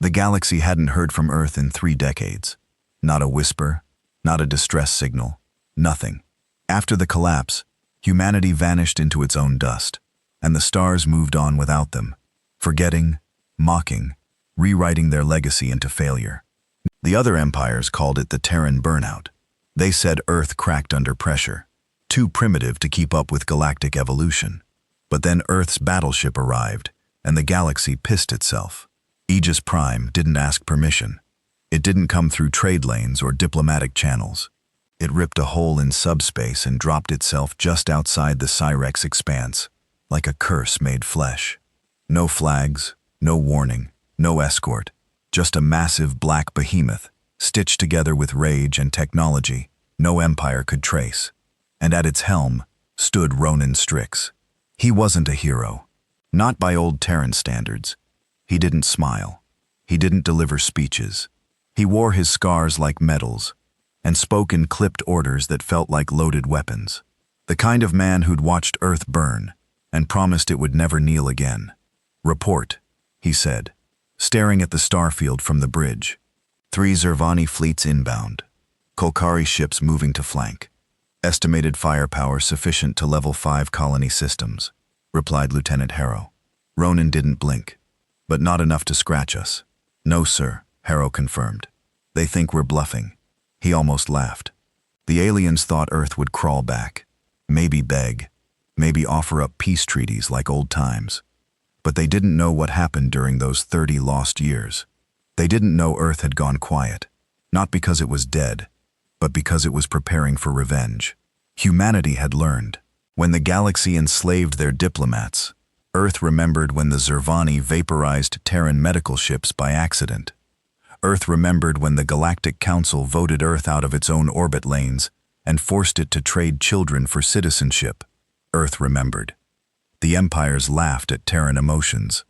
The galaxy hadn't heard from Earth in 3 decades. Not a whisper, not a distress signal, nothing. After the collapse, humanity vanished into its own dust, and the stars moved on without them, forgetting, mocking, rewriting their legacy into failure. The other empires called it the Terran burnout. They said Earth cracked under pressure, too primitive to keep up with galactic evolution. But then Earth's battleship arrived, and the galaxy pissed itself. Aegis Prime didn't ask permission. It didn't come through trade lanes or diplomatic channels. It ripped a hole in subspace and dropped itself just outside the Cyrex expanse, like a curse made flesh. No flags, no warning, no escort, just a massive black behemoth, stitched together with rage and technology no empire could trace. And at its helm stood Ronan Strix. He wasn't a hero, not by old Terran standards. He didn't smile. He didn't deliver speeches. He wore his scars like medals, and spoke in clipped orders that felt like loaded weapons. The kind of man who'd watched Earth burn and promised it would never kneel again. "Report," he said, staring at the starfield from the bridge. 3 Zervani fleets inbound. Kolkari ships moving to flank. "Estimated firepower sufficient to level 5 colony systems," replied Lieutenant Harrow. Ronan didn't blink. "But not enough to scratch us." "No, sir," Harrow confirmed. "They think we're bluffing." He almost laughed. The aliens thought Earth would crawl back, maybe beg, maybe offer up peace treaties like old times. But they didn't know what happened during those 30 lost years. They didn't know Earth had gone quiet, not because it was dead, but because it was preparing for revenge. Humanity had learned. When the galaxy enslaved their diplomats, Earth remembered when the Zervani vaporized Terran medical ships by accident. Earth remembered when the Galactic Council voted Earth out of its own orbit lanes and forced it to trade children for citizenship. Earth remembered. The empires laughed at Terran emotions.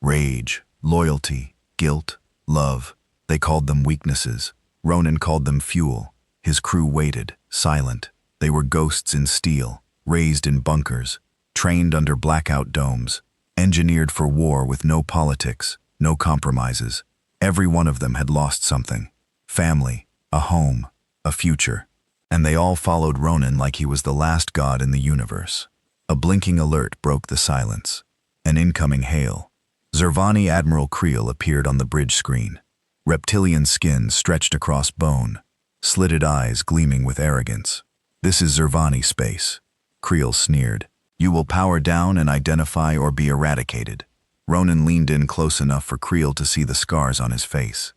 Rage, loyalty, guilt, love. They called them weaknesses. Ronan called them fuel. His crew waited, silent. They were ghosts in steel, raised in bunkers, trained under blackout domes, engineered for war with no politics, no compromises. Every one of them had lost something. Family, a home, a future. And they all followed Ronan like he was the last god in the universe. A blinking alert broke the silence. An incoming hail. Zervani Admiral Creel appeared on the bridge screen. Reptilian skin stretched across bone, slitted eyes gleaming with arrogance. "This is Zervani space," Creel sneered. "You will power down and identify or be eradicated." Ronan leaned in close enough for Creel to see the scars on his face.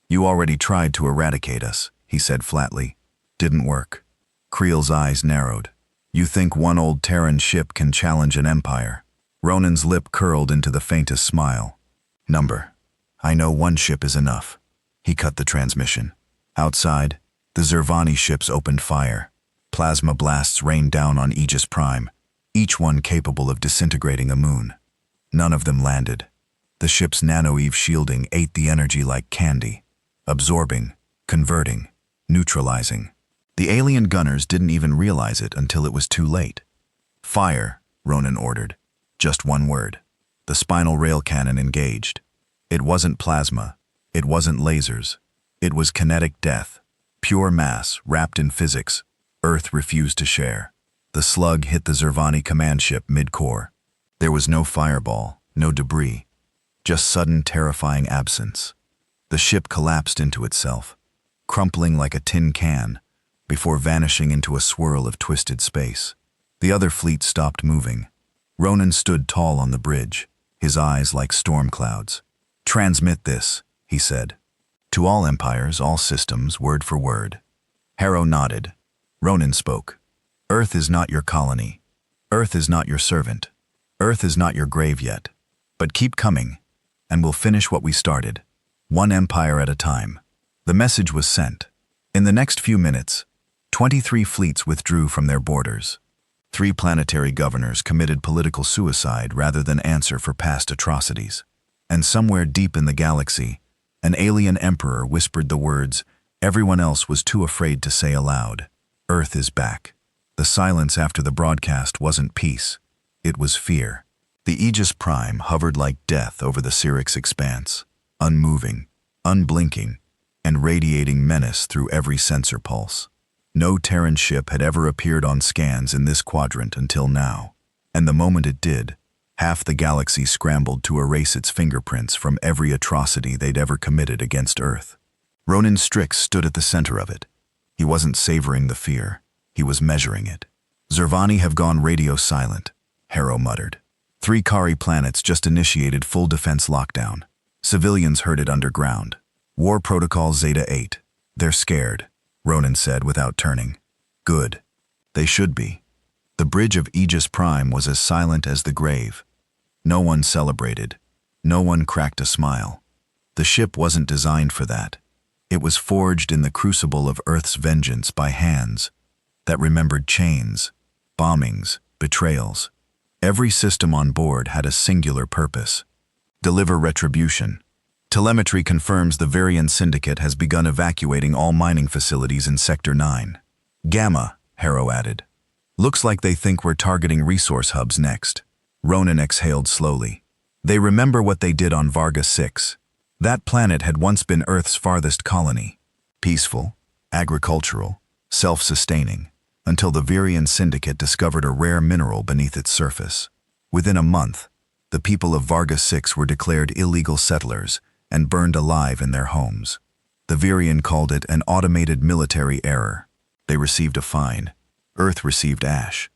"You already tried to eradicate us," he said flatly. "Didn't work." Creel's eyes narrowed. "You think one old Terran ship can challenge an empire?" Ronan's lip curled into the faintest smile. "Number. I know one ship is enough." He cut the transmission. Outside, the Zervani ships opened fire. Plasma blasts rained down on Aegis Prime, each one capable of disintegrating a moon. None of them landed. The ship's nano-eve shielding ate the energy like candy, absorbing, converting, neutralizing. The alien gunners didn't even realize it until it was too late. "Fire," Ronan ordered. Just one word. The spinal rail cannon engaged. It wasn't plasma. It wasn't lasers. It was kinetic death, pure mass wrapped in physics Earth refused to share. The slug hit the Zervani command ship mid-core. There was no fireball, no debris, just sudden terrifying absence. The ship collapsed into itself, crumpling like a tin can, before vanishing into a swirl of twisted space. The other fleet stopped moving. Ronan stood tall on the bridge, his eyes like storm clouds. "Transmit this," he said. "To all empires, all systems, word for word." Harrow nodded. Ronan spoke. "Earth is not your colony. Earth is not your servant. Earth is not your grave yet. But keep coming, and we'll finish what we started, one empire at a time." The message was sent. In the next few minutes, 23 fleets withdrew from their borders. 3 planetary governors committed political suicide rather than answer for past atrocities. And somewhere deep in the galaxy, an alien emperor whispered the words everyone else was too afraid to say aloud. "Earth is back." The silence after the broadcast wasn't peace. It was fear. The Aegis Prime hovered like death over the Syrinx expanse. unmoving, unblinking, and radiating menace through every sensor pulse. No Terran ship had ever appeared on scans in this quadrant until now, and the moment it did, half the galaxy scrambled to erase its fingerprints from every atrocity they'd ever committed against Earth. Ronan Strix stood at the center of it. He wasn't savoring the fear, he was measuring it. "Zervani have gone radio silent," Harrow muttered. 3 Kari planets just initiated full defense lockdown. Civilians heard it underground. War Protocol Zeta-8. "They're scared," Ronan said without turning. "Good. They should be." The bridge of Aegis Prime was as silent as the grave. No one celebrated. No one cracked a smile. The ship wasn't designed for that. It was forged in the crucible of Earth's vengeance by hands that remembered chains, bombings, betrayals. Every system on board had a singular purpose: deliver retribution. Telemetry confirms the Varian Syndicate has begun evacuating all mining facilities in Sector 9. "Gamma," Harrow added. "Looks like they think we're targeting resource hubs next." Ronan exhaled slowly. They remember what they did on Varga 6. That planet had once been Earth's farthest colony. Peaceful, agricultural, self-sustaining, until the Varian Syndicate discovered a rare mineral beneath its surface. Within a month, the people of Varga 6 were declared illegal settlers and burned alive in their homes. The Varian called it an automated military error. They received a fine. Earth received ash.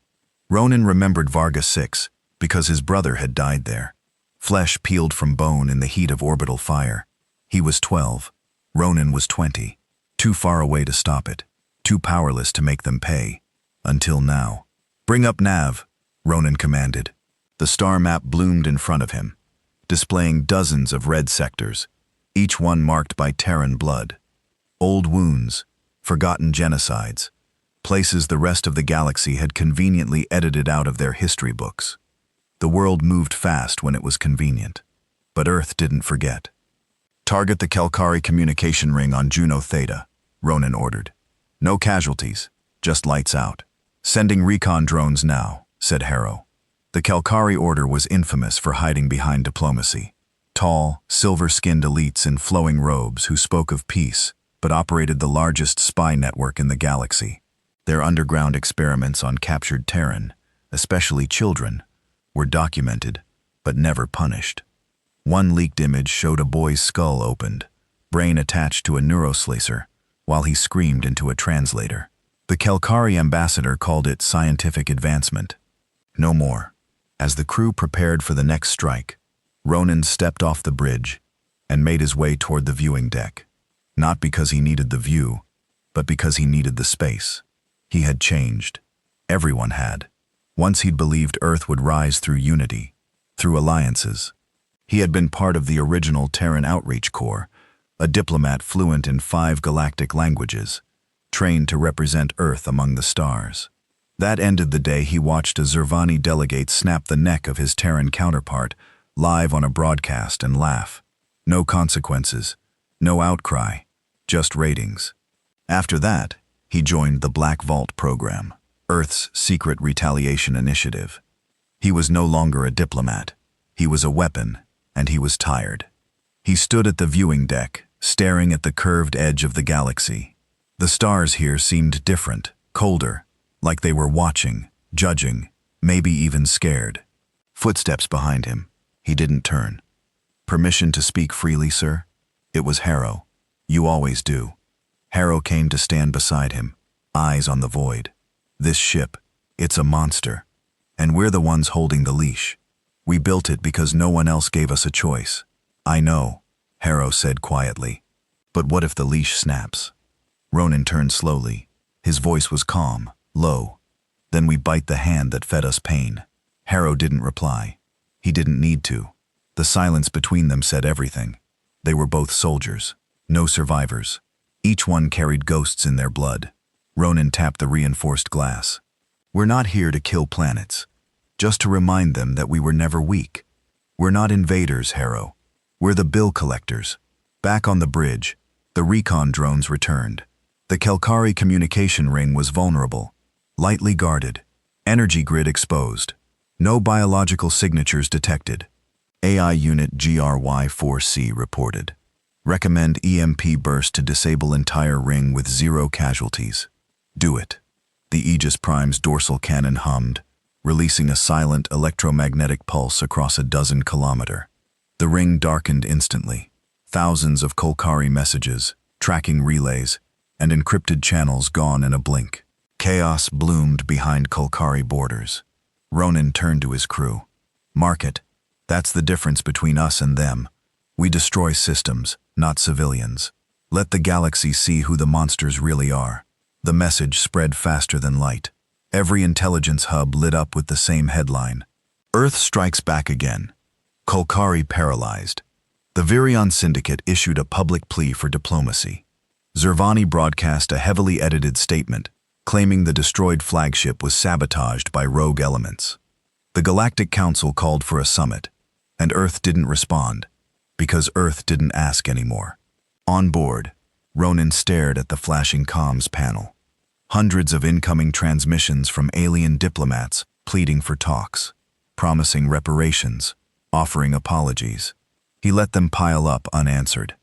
Ronan remembered Varga 6 because his brother had died there. Flesh peeled from bone in the heat of orbital fire. He was 12. Ronan was 20. Too far away to stop it. Too powerless to make them pay. Until now. "Bring up nav," Ronan commanded. The star map bloomed in front of him, displaying dozens of red sectors, each one marked by Terran blood. Old wounds, forgotten genocides, places the rest of the galaxy had conveniently edited out of their history books. The world moved fast when it was convenient, but Earth didn't forget. "Target the Kelkari communication ring on Juno Theta," Ronan ordered. "No casualties, just lights out." "Sending recon drones now," said Harrow. The Kelkari Order was infamous for hiding behind diplomacy. Tall, silver-skinned elites in flowing robes who spoke of peace, but operated the largest spy network in the galaxy. Their underground experiments on captured Terran, especially children, were documented, but never punished. One leaked image showed a boy's skull opened, brain attached to a neuroslicer, while he screamed into a translator. The Kelkari ambassador called it scientific advancement. No more. As the crew prepared for the next strike, Ronan stepped off the bridge and made his way toward the viewing deck. Not because he needed the view, but because he needed the space. He had changed. Everyone had. Once he'd believed Earth would rise through unity, through alliances. He had been part of the original Terran Outreach Corps, a diplomat fluent in 5 galactic languages, trained to represent Earth among the stars. That ended the day he watched a Zervani delegate snap the neck of his Terran counterpart live on a broadcast and laugh. No consequences, no outcry, just ratings. After that, he joined the Black Vault program, Earth's secret retaliation initiative. He was no longer a diplomat. He was a weapon, and he was tired. He stood at the viewing deck, staring at the curved edge of the galaxy. The stars here seemed different, colder, like they were watching, judging, maybe even scared. Footsteps behind him. He didn't turn. "Permission to speak freely, sir?" It was Harrow. "You always do." Harrow came to stand beside him, eyes on the void. "This ship, it's a monster. And we're the ones holding the leash. We built it because no one else gave us a choice." "I know," Harrow said quietly. "But what if the leash snaps?" Ronan turned slowly. His voice was calm, low. "Then we bite the hand that fed us pain." Harrow didn't reply. He didn't need to. The silence between them said everything. They were both soldiers, no survivors. Each one carried ghosts in their blood. Ronan tapped the reinforced glass. "We're not here to kill planets, just to remind them that we were never weak. We're not invaders, Harrow. We're the bill collectors." Back on the bridge, the recon drones returned. The Kelkari communication ring was vulnerable, lightly guarded, energy grid exposed. No biological signatures detected. AI Unit GRY4C reported. Recommend EMP burst to disable entire ring with 0 casualties. Do it. The Aegis Prime's dorsal cannon hummed, releasing a silent electromagnetic pulse across a dozen kilometers. The ring darkened instantly. Thousands of Kolkari messages, tracking relays, and encrypted channels gone in a blink. Chaos bloomed behind Kolkari borders. Ronan turned to his crew. Mark it. That's the difference between us and them. We destroy systems, not civilians. Let the galaxy see who the monsters really are. The message spread faster than light. Every intelligence hub lit up with the same headline. Earth strikes back again. Kolkari paralyzed. The Virion Syndicate issued a public plea for diplomacy. Zervani broadcast a heavily edited statement, claiming the destroyed flagship was sabotaged by rogue elements. The Galactic Council called for a summit, and Earth didn't respond, because Earth didn't ask anymore. On board, Ronan stared at the flashing comms panel. Hundreds of incoming transmissions from alien diplomats pleading for talks, promising reparations, offering apologies. He let them pile up unanswered.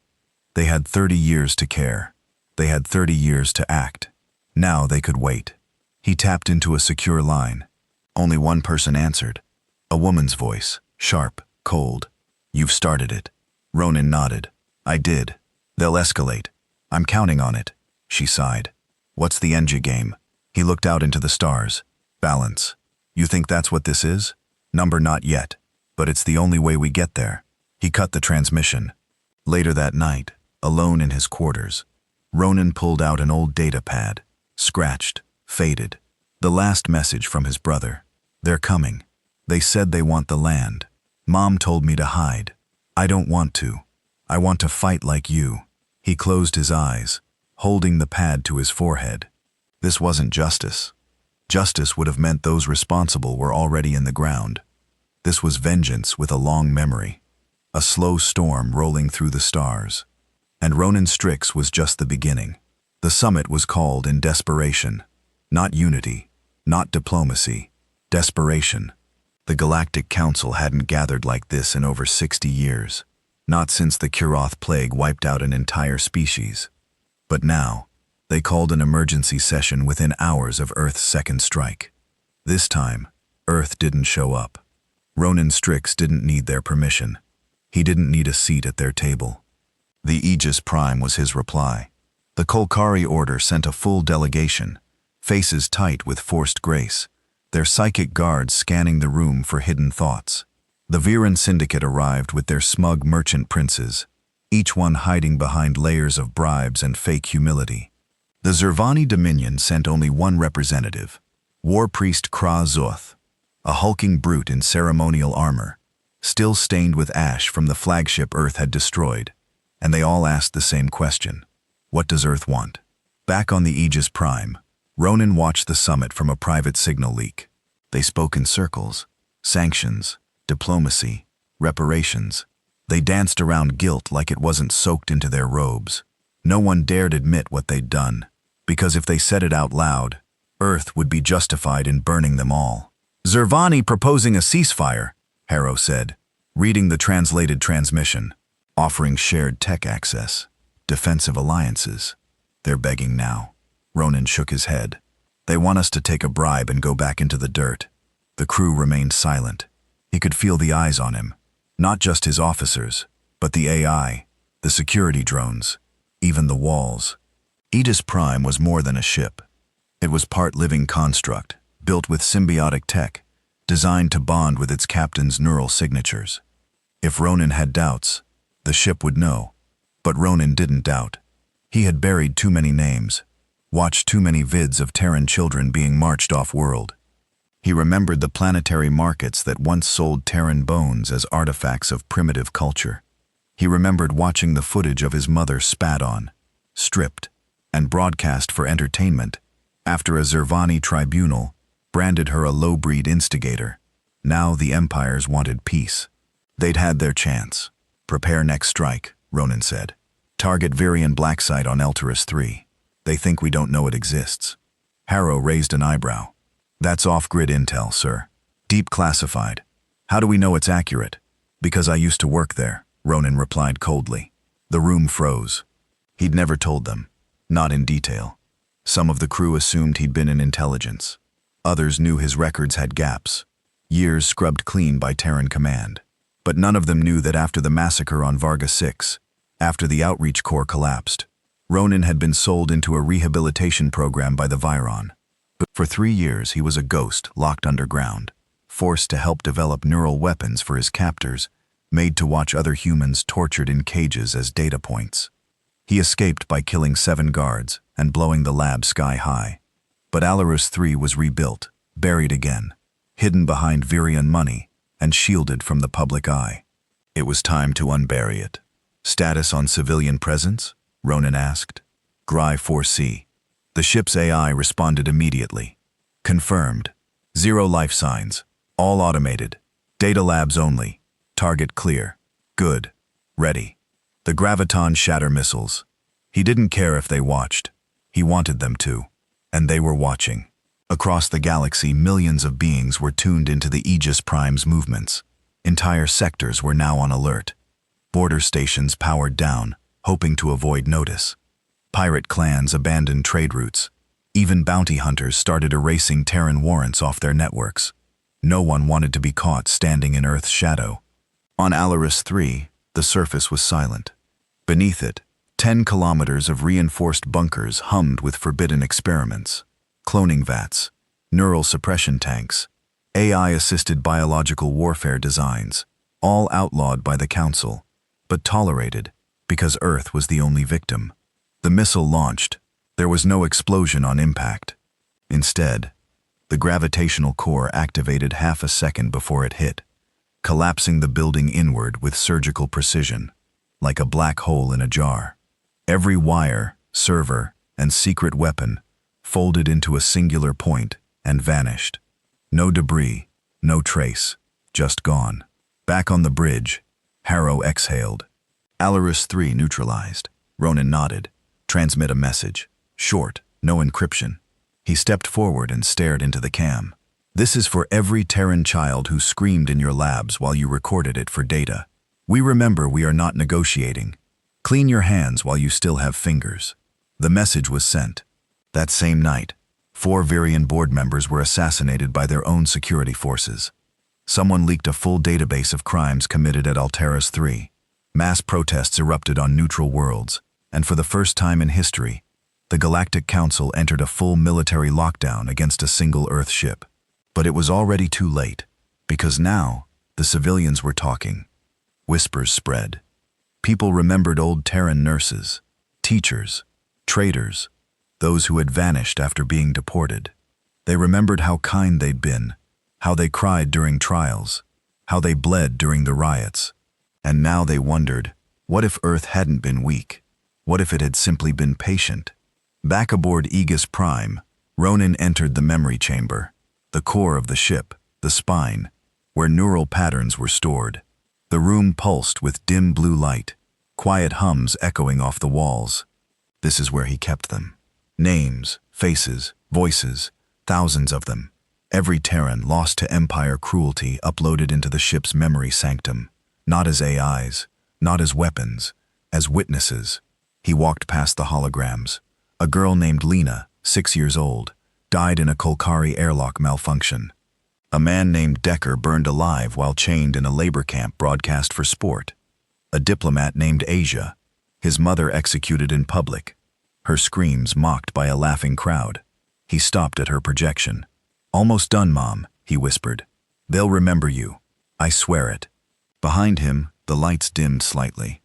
They had 30 years to care. They had 30 years to act. Now they could wait. He tapped into a secure line. Only one person answered. A woman's voice, sharp, cold. You've started it. Ronan nodded. I did. They'll escalate. I'm counting on it. She sighed. What's the end game? He looked out into the stars. Balance. You think that's what this is? Number not yet. But it's the only way we get there. He cut the transmission. Later that night, alone in his quarters, Ronan pulled out an old data pad. Scratched, faded. The last message from his brother. They're coming. They said they want the land. Mom told me to hide. I don't want to. I want to fight like you. He closed his eyes, holding the pad to his forehead. This wasn't justice. Justice would have meant those responsible were already in the ground. This was vengeance with a long memory. A slow storm rolling through the stars. And Ronan Strix was just the beginning. The summit was called in desperation. Not unity, not diplomacy. Desperation. The Galactic Council hadn't gathered like this in over 60 years. Not since the Kuroth plague wiped out an entire species. But now, they called an emergency session within hours of Earth's second strike. This time, Earth didn't show up. Ronan Strix didn't need their permission. He didn't need a seat at their table. The Aegis Prime was his reply. The Kolkari Order sent a full delegation, faces tight with forced grace, their psychic guards scanning the room for hidden thoughts. The Viren Syndicate arrived with their smug merchant princes, each one hiding behind layers of bribes and fake humility. The Zervani Dominion sent only one representative, War Priest Kra Zoth, a hulking brute in ceremonial armor, still stained with ash from the flagship Earth had destroyed, and they all asked the same question. What does Earth want? Back on the Aegis Prime, Ronan watched the summit from a private signal leak. They spoke in circles. Sanctions, diplomacy, reparations. They danced around guilt like it wasn't soaked into their robes. No one dared admit what they'd done, because if they said it out loud, Earth would be justified in burning them all. Zervani proposing a ceasefire, Harrow said, reading the translated transmission, offering shared tech access. Defensive alliances. They're begging now. Ronan shook his head. They want us to take a bribe and go back into the dirt. The crew remained silent. He could feel the eyes on him. Not just his officers, but the AI, the security drones, even the walls. Aegis Prime was more than a ship. It was part living construct, built with symbiotic tech, designed to bond with its captain's neural signatures. If Ronan had doubts, the ship would know. But Ronan didn't doubt. He had buried too many names, watched too many vids of Terran children being marched off-world. He remembered the planetary markets that once sold Terran bones as artifacts of primitive culture. He remembered watching the footage of his mother spat on, stripped, and broadcast for entertainment after a Zervani tribunal branded her a low-breed instigator. Now the empires wanted peace. They'd had their chance. Prepare next strike, Ronan said. Target Virion Blacksite on Eltaris 3. They think we don't know it exists. Harrow raised an eyebrow. That's off-grid intel, sir. Deep classified. How do we know it's accurate? Because I used to work there, Ronan replied coldly. The room froze. He'd never told them, not in detail. Some of the crew assumed he'd been in intelligence. Others knew his records had gaps, years scrubbed clean by Terran command. But none of them knew that after the massacre on Varga 6, after the outreach corps collapsed, Ronan had been sold into a rehabilitation program by the Viron. But for 3 years he was a ghost locked underground, forced to help develop neural weapons for his captors, made to watch other humans tortured in cages as data points. He escaped by killing 7 guards and blowing the lab sky high. But Alarus 3 was rebuilt, buried again, hidden behind Virion money, and shielded from the public eye. It was time to unbury it. Status on civilian presence? Ronan asked. Gry 4C. The ship's AI responded immediately. Confirmed. 0 life signs. All automated. Data labs only. Target clear. Good. Ready. The Graviton shatter missiles. He didn't care if they watched. He wanted them to. And they were watching. Across the galaxy, millions of beings were tuned into the Aegis Prime's movements. Entire sectors were now on alert. Border stations powered down, hoping to avoid notice. Pirate clans abandoned trade routes. Even bounty hunters started erasing Terran warrants off their networks. No one wanted to be caught standing in Earth's shadow. On Alarus 3, the surface was silent. Beneath it, 10 kilometers of reinforced bunkers hummed with forbidden experiments. Cloning vats, neural suppression tanks, AI-assisted biological warfare designs, all outlawed by the Council, but tolerated because Earth was the only victim. The missile launched. There was no explosion on impact. Instead, the gravitational core activated half a second before it hit, collapsing the building inward with surgical precision, like a black hole in a jar. Every wire, server, and secret weapon folded into a singular point and vanished. No debris, no trace, just gone. Back on the bridge, Harrow exhaled. Alarus 3 neutralized. Ronan nodded. Transmit a message. Short, no encryption. He stepped forward and stared into the cam. This is for every Terran child who screamed in your labs while you recorded it for data. We remember we are not negotiating. Clean your hands while you still have fingers. The message was sent. That same night, 4 Virion board members were assassinated by their own security forces. Someone leaked a full database of crimes committed at Alteris 3. Mass protests erupted on neutral worlds, and for the first time in history, the Galactic Council entered a full military lockdown against a single Earth ship. But it was already too late, because now the civilians were talking. Whispers spread. People remembered old Terran nurses, teachers, traders, those who had vanished after being deported. They remembered how kind they'd been, how they cried during trials, how they bled during the riots. And now they wondered, what if Earth hadn't been weak? What if it had simply been patient? Back aboard Aegis Prime, Ronan entered the memory chamber, the core of the ship, the spine, where neural patterns were stored. The room pulsed with dim blue light, quiet hums echoing off the walls. This is where he kept them. Names, faces, voices, thousands of them. Every Terran lost to Empire cruelty uploaded into the ship's memory sanctum, not as AIs, not as weapons, as witnesses. He walked past the holograms. A girl named Lena, 6 years old, died in a Kolkari airlock malfunction. A man named Decker burned alive while chained in a labor camp broadcast for sport. A diplomat named Asia, his mother executed in public, her screams mocked by a laughing crowd. He stopped at her projection. "Almost done, Mom," he whispered. "They'll remember you. I swear it." Behind him, the lights dimmed slightly.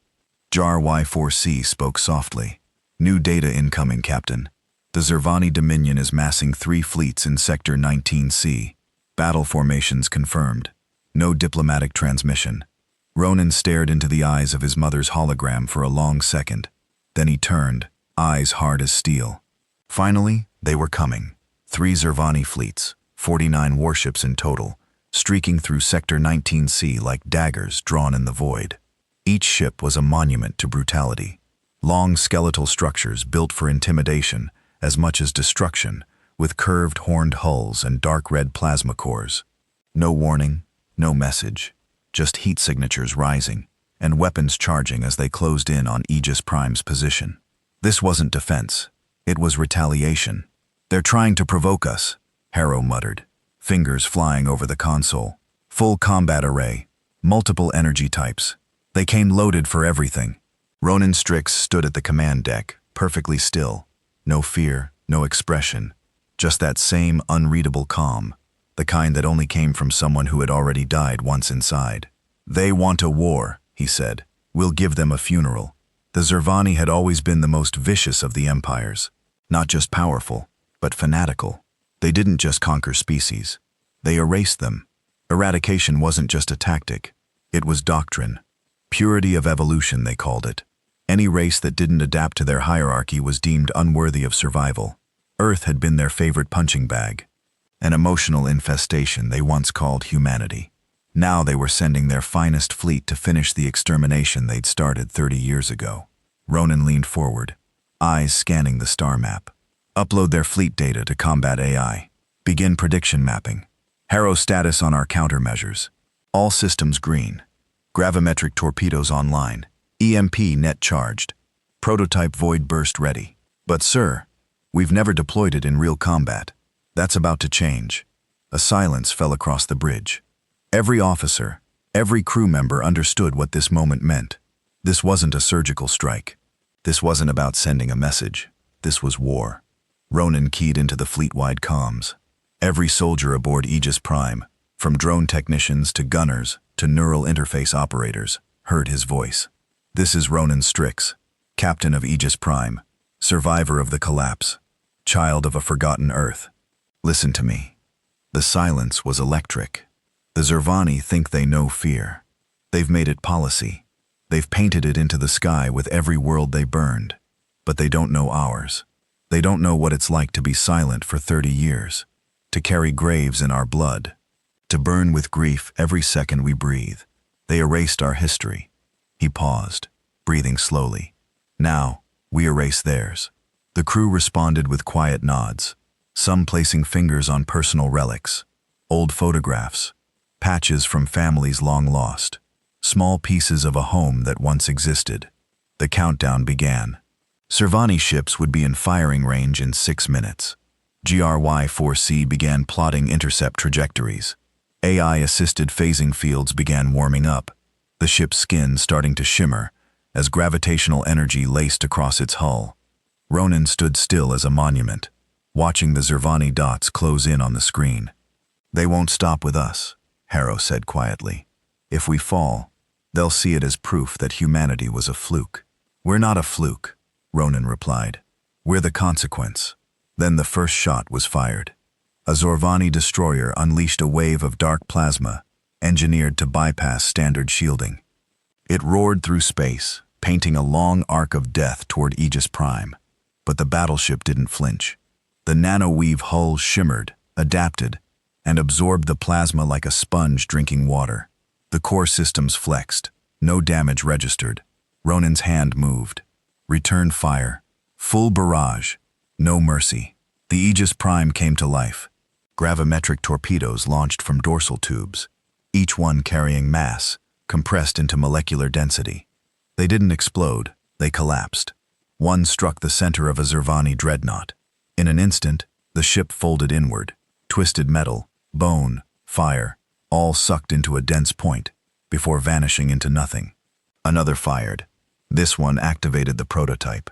Jar Y4C spoke softly. "New data incoming, Captain. The Zervani Dominion is massing 3 fleets in Sector 19C. Battle formations confirmed. No diplomatic transmission." Ronan stared into the eyes of his mother's hologram for a long second. Then he turned, eyes hard as steel. Finally, they were coming. 3 Zervani fleets, 49 warships in total, streaking through Sector 19C like daggers drawn in the void. Each ship was a monument to brutality. Long skeletal structures built for intimidation as much as destruction, with curved horned hulls and dark red plasma cores. No warning, no message, just heat signatures rising, and weapons charging as they closed in on Aegis Prime's position. This wasn't defense. It was retaliation. "They're trying to provoke us," Harrow muttered, fingers flying over the console. Full combat array, multiple energy types. They came loaded for everything. Ronan Strix stood at the command deck, perfectly still. No fear, no expression. Just that same unreadable calm, the kind that only came from someone who had already died once inside. "They want a war," he said. "We'll give them a funeral." The Zervani had always been the most vicious of the empires. Not just powerful, but fanatical. They didn't just conquer species. They erased them. Eradication wasn't just a tactic. It was doctrine. Purity of evolution, they called it. Any race that didn't adapt to their hierarchy was deemed unworthy of survival. Earth had been their favorite punching bag. An emotional infestation they once called humanity. Now they were sending their finest fleet to finish the extermination they'd started 30 years ago. Ronan leaned forward, eyes scanning the star map. "Upload their fleet data to combat AI. Begin prediction mapping. Harrow status on our countermeasures. All systems green. Gravimetric torpedoes online. EMP net charged. Prototype void burst ready. But sir, we've never deployed it in real combat. That's about to change." A silence fell across the bridge. Every officer, every crew member understood what this moment meant. This wasn't a surgical strike. This wasn't about sending a message. This was war. Ronan keyed into the fleet-wide comms. Every soldier aboard Aegis Prime, from drone technicians to gunners to neural interface operators, heard his voice. "This is Ronan Strix, captain of Aegis Prime, survivor of the collapse, child of a forgotten Earth. Listen to me." The silence was electric. The Zervani think they know fear. They've made it policy. They've painted it into the sky with every world they burned. But they don't know ours. They don't know what it's like to be silent for 30 years, to carry graves in our blood, to burn with grief every second we breathe. They erased our history. He paused, breathing slowly. "Now, we erase theirs." The crew responded with quiet nods, some placing fingers on personal relics, old photographs, patches from families long lost, small pieces of a home that once existed. The countdown began. Zervani ships would be in firing range in 6 minutes. GRY-4C began plotting intercept trajectories. AI-assisted phasing fields began warming up, the ship's skin starting to shimmer as gravitational energy laced across its hull. Ronan stood still as a monument, watching the Zervani dots close in on the screen. "They won't stop with us," Harrow said quietly. "If we fall, they'll see it as proof that humanity was a fluke." "We're not a fluke," Ronan replied. "We're the consequence." Then the first shot was fired. A Zervani destroyer unleashed a wave of dark plasma, engineered to bypass standard shielding. It roared through space, painting a long arc of death toward Aegis Prime. But the battleship didn't flinch. The nanoweave hull shimmered, adapted, and absorbed the plasma like a sponge drinking water. The core systems flexed, no damage registered. Ronan's hand moved. Return fire. Full barrage. No mercy. The Aegis Prime came to life. Gravimetric torpedoes launched from dorsal tubes, each one carrying mass, compressed into molecular density. They didn't explode, they collapsed. One struck the center of a Zervani dreadnought. In an instant, the ship folded inward. Twisted metal, bone, fire, all sucked into a dense point, before vanishing into nothing. Another fired. This one activated the prototype.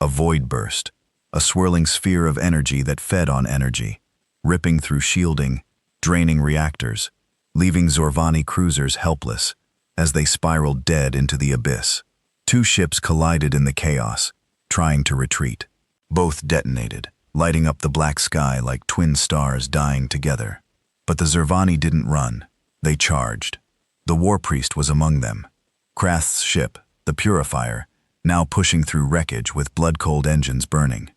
A void burst, a swirling sphere of energy that fed on energy, ripping through shielding, draining reactors, leaving Zervani cruisers helpless as they spiraled dead into the abyss. Two ships collided in the chaos, trying to retreat. Both detonated, lighting up the black sky like twin stars dying together. But the Zervani didn't run. They charged. The War Priest was among them. Krath's ship, the Purifier, now pushing through wreckage with blood-cold engines burning.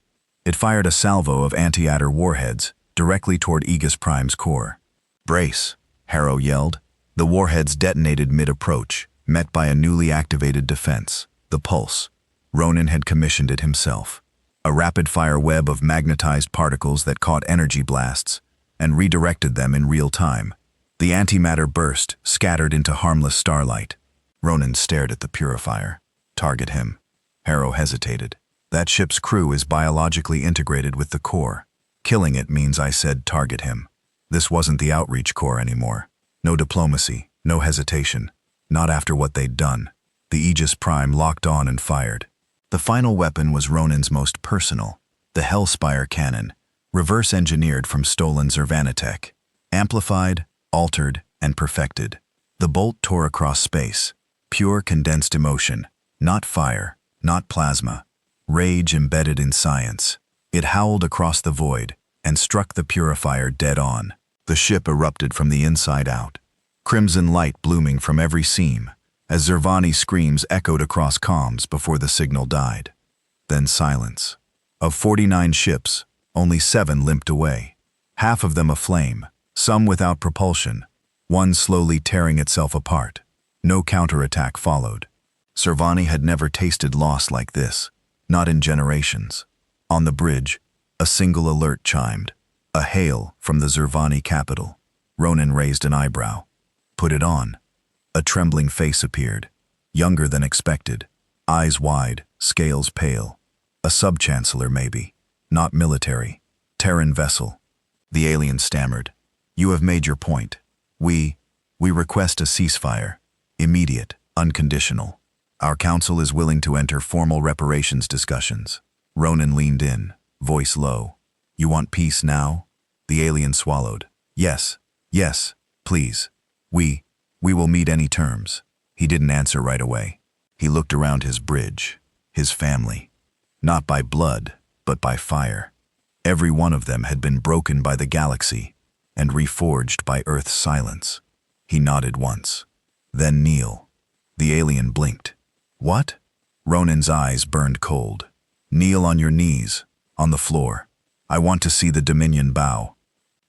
It fired a salvo of anti-Adder warheads directly toward Aegis Prime's core. "Brace," Harrow yelled. The warheads detonated mid-approach, met by a newly activated defense, the Pulse. Ronan had commissioned it himself. A rapid-fire web of magnetized particles that caught energy blasts and redirected them in real time. The antimatter burst, scattered into harmless starlight. Ronan stared at the purifier. Target him. Harrow hesitated. That ship's crew is biologically integrated with the core. Killing it means I said target him. This wasn't the outreach corps anymore. No diplomacy, no hesitation. Not after what they'd done. The Aegis Prime locked on and fired. The final weapon was Ronan's most personal, the Hellspire cannon, reverse-engineered from stolen Zervanitech. Amplified, altered, and perfected. The bolt tore across space. Pure condensed emotion. Not fire, not plasma. Rage embedded in science. It howled across the void and struck the purifier dead on. The ship erupted from the inside out. Crimson light blooming from every seam, as Zervani screams echoed across comms before the signal died. Then silence. Of 49 ships, only 7 limped away. Half of them aflame, some without propulsion, one slowly tearing itself apart. No counterattack followed. Zervani had never tasted loss like this, not in generations. On the bridge, a single alert chimed, a hail from the Zervani capital. Ronan raised an eyebrow. Put it on. A trembling face appeared, younger than expected, eyes wide, scales pale. A sub-chancellor maybe, not military. Terran vessel. The alien stammered. You have made your point. We request a ceasefire. Immediate, unconditional. Our council is willing to enter formal reparations discussions. Ronan leaned in, voice low. You want peace now? The alien swallowed. Yes, please. We will meet any terms. He didn't answer right away. He looked around his bridge, his family. Not by blood, but by fire. Every one of them had been broken by the galaxy and reforged by Earth's silence. He nodded once. Then kneel. The alien blinked. What? Ronan's eyes burned cold. Kneel on your knees, on the floor. I want to see the Dominion bow.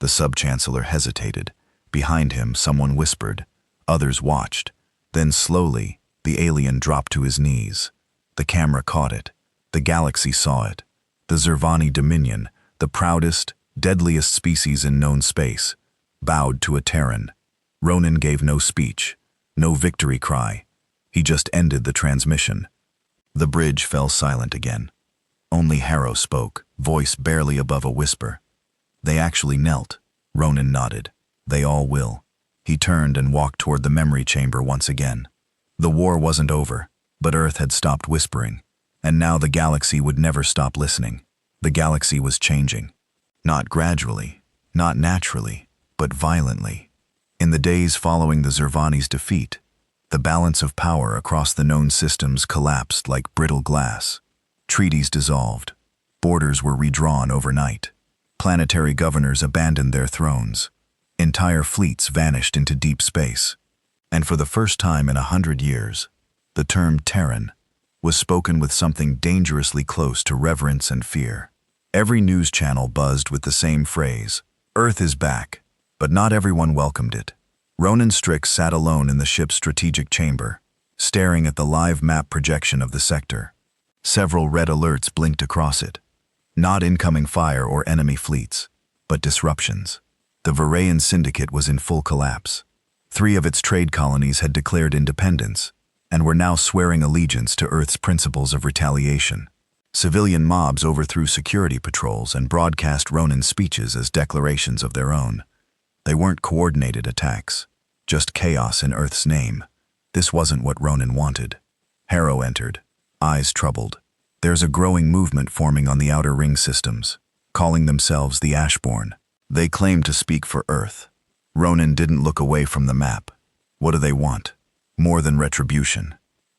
The sub-chancellor hesitated. Behind him, someone whispered. Others watched. Then slowly, the alien dropped to his knees. The camera caught it. The galaxy saw it. The Zervani Dominion, the proudest, deadliest species in known space, bowed to a Terran. Ronan gave no speech, no victory cry. He just ended the transmission. The bridge fell silent again. Only Harrow spoke, voice barely above a whisper. They actually knelt. Ronan nodded. They all will. He turned and walked toward the memory chamber once again. The war wasn't over, but Earth had stopped whispering, and now the galaxy would never stop listening. The galaxy was changing. Not gradually, not naturally, but violently. In the days following the Zervani's defeat, the balance of power across the known systems collapsed like brittle glass. Treaties dissolved. Borders were redrawn overnight. Planetary governors abandoned their thrones. Entire fleets vanished into deep space. And for the first time in 100 years, the term Terran was spoken with something dangerously close to reverence and fear. Every news channel buzzed with the same phrase, Earth is back, but not everyone welcomed it. Ronan Strix sat alone in the ship's strategic chamber, staring at the live map projection of the sector. Several red alerts blinked across it. Not incoming fire or enemy fleets, but disruptions. The Varayan Syndicate was in full collapse. 3 of its trade colonies had declared independence and were now swearing allegiance to Earth's principles of retaliation. Civilian mobs overthrew security patrols and broadcast Ronan's speeches as declarations of their own. They weren't coordinated attacks, just chaos in Earth's name. This wasn't what Ronan wanted. Harrow entered, eyes troubled. There's a growing movement forming on the outer ring systems, calling themselves the Ashborn. They claim to speak for Earth. Ronan didn't look away from the map. What do they want? More than retribution.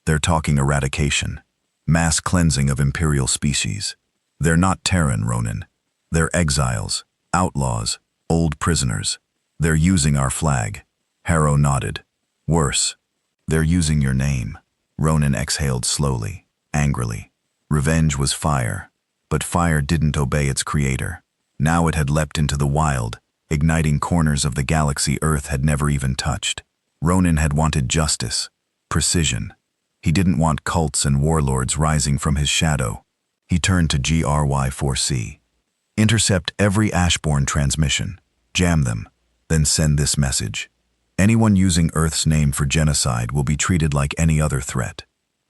They're talking eradication. Mass cleansing of imperial species. They're not Terran, Ronan. They're exiles, outlaws, old prisoners. They're using our flag. Harrow nodded. Worse. They're using your name. Ronan exhaled slowly, angrily. Revenge was fire, but fire didn't obey its creator. Now it had leapt into the wild, igniting corners of the galaxy Earth had never even touched. Ronan had wanted justice, precision. He didn't want cults and warlords rising from his shadow. He turned to GRY-4C. Intercept every Ashborn transmission. Jam them. Then send this message. Anyone using Earth's name for genocide will be treated like any other threat.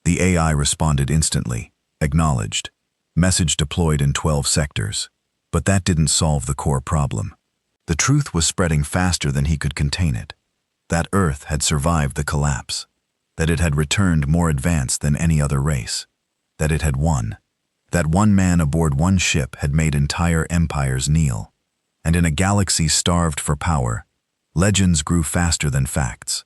The AI responded instantly, acknowledged. Message deployed in 12 sectors. But that didn't solve the core problem. The truth was spreading faster than he could contain it. That Earth had survived the collapse. That it had returned more advanced than any other race. That it had won. That one man aboard one ship had made entire empires kneel. And in a galaxy starved for power, legends grew faster than facts.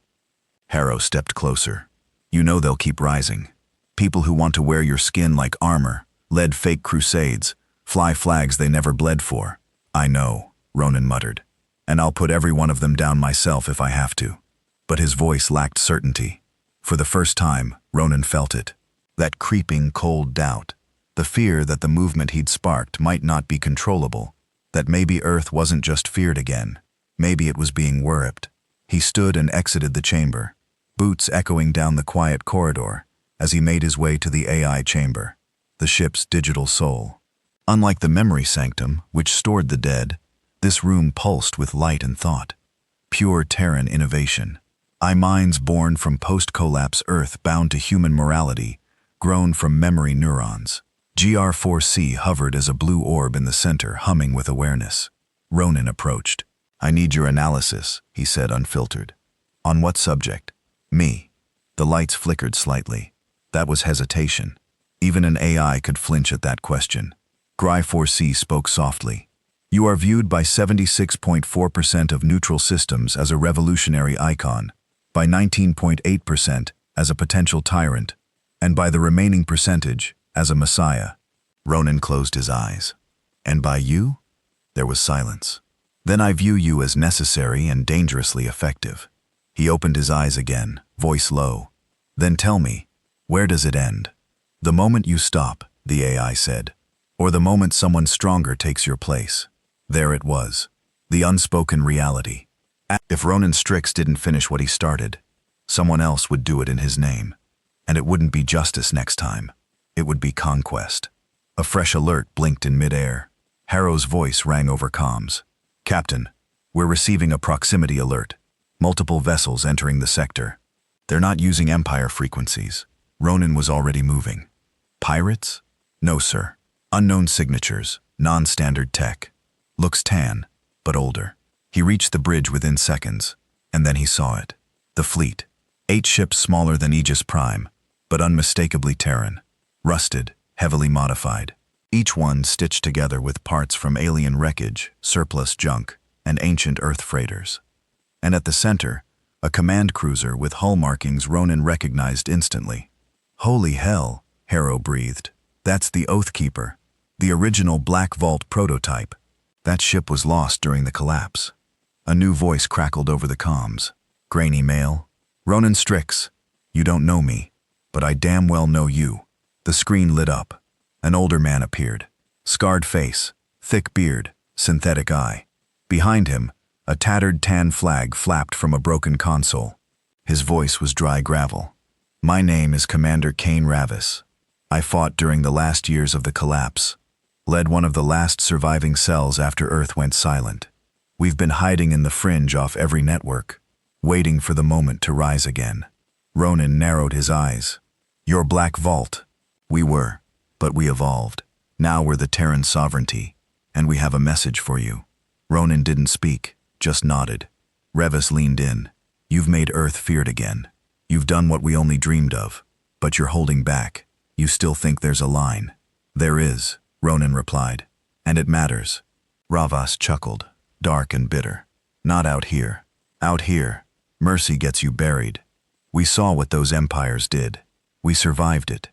Harrow stepped closer. You know they'll keep rising. People who want to wear your skin like armor, lead fake crusades, fly flags they never bled for. I know, Ronan muttered. And I'll put every one of them down myself if I have to. But his voice lacked certainty. For the first time, Ronan felt it. That creeping, cold doubt. The fear that the movement he'd sparked might not be controllable. That maybe Earth wasn't just feared again. Maybe it was being worshipped. He stood and exited the chamber, boots echoing down the quiet corridor as he made his way to the AI chamber, the ship's digital soul. Unlike the memory sanctum, which stored the dead, this room pulsed with light and thought. Pure Terran innovation. Minds born from post-collapse Earth bound to human morality, grown from memory neurons. GR4C hovered as a blue orb in the center, humming with awareness. Ronan approached. I need your analysis, he said, unfiltered. On what subject? Me. The lights flickered slightly. That was hesitation. Even an AI could flinch at that question. GR4C spoke softly. You are viewed by 76.4% of neutral systems as a revolutionary icon, by 19.8% as a potential tyrant, and by the remaining percentage as a messiah. Ronan closed his eyes. And by you? There was silence. Then I view you as necessary and dangerously effective. He opened his eyes again, voice low. Then tell me, where does it end? The moment you stop, the AI said, or the moment someone stronger takes your place. There it was, the unspoken reality. If Ronan Strix didn't finish what he started, someone else would do it in his name. And it wouldn't be justice next time. It would be conquest. A fresh alert blinked in midair. Harrow's voice rang over comms. Captain, we're receiving a proximity alert. Multiple vessels entering the sector. They're not using Empire frequencies. Ronan was already moving. Pirates? No, sir. Unknown signatures, non-standard tech. Looks tan, but older. He reached the bridge within seconds, and then he saw it. The fleet. 8 ships smaller than Aegis Prime, but unmistakably Terran. Rusted, heavily modified. Each one stitched together with parts from alien wreckage, surplus junk, and ancient Earth freighters. And at the center, a command cruiser with hull markings Ronan recognized instantly. Holy hell, Harrow breathed. That's the Oathkeeper, the original Black Vault prototype. That ship was lost during the collapse. A new voice crackled over the comms. Grainy male. Ronan Strix, you don't know me, but I damn well know you. The screen lit up. An older man appeared. Scarred face, thick beard, synthetic eye. Behind him, a tattered tan flag flapped from a broken console. His voice was dry gravel. My name is Commander Kane Ravis. I fought during the last years of the collapse. Led one of the last surviving cells after Earth went silent. We've been hiding in the fringe off every network, waiting for the moment to rise again. Ronan narrowed his eyes. Your Black Vault. We were, but we evolved. Now we're the Terran sovereignty, and we have a message for you. Ronan didn't speak, just nodded. Revis leaned in. You've made Earth feared again. You've done what we only dreamed of, but you're holding back. You still think there's a line. There is, Ronan replied, and it matters. Ravas chuckled, dark and bitter. Not out here. Out here, mercy gets you buried. We saw what those empires did. We survived it.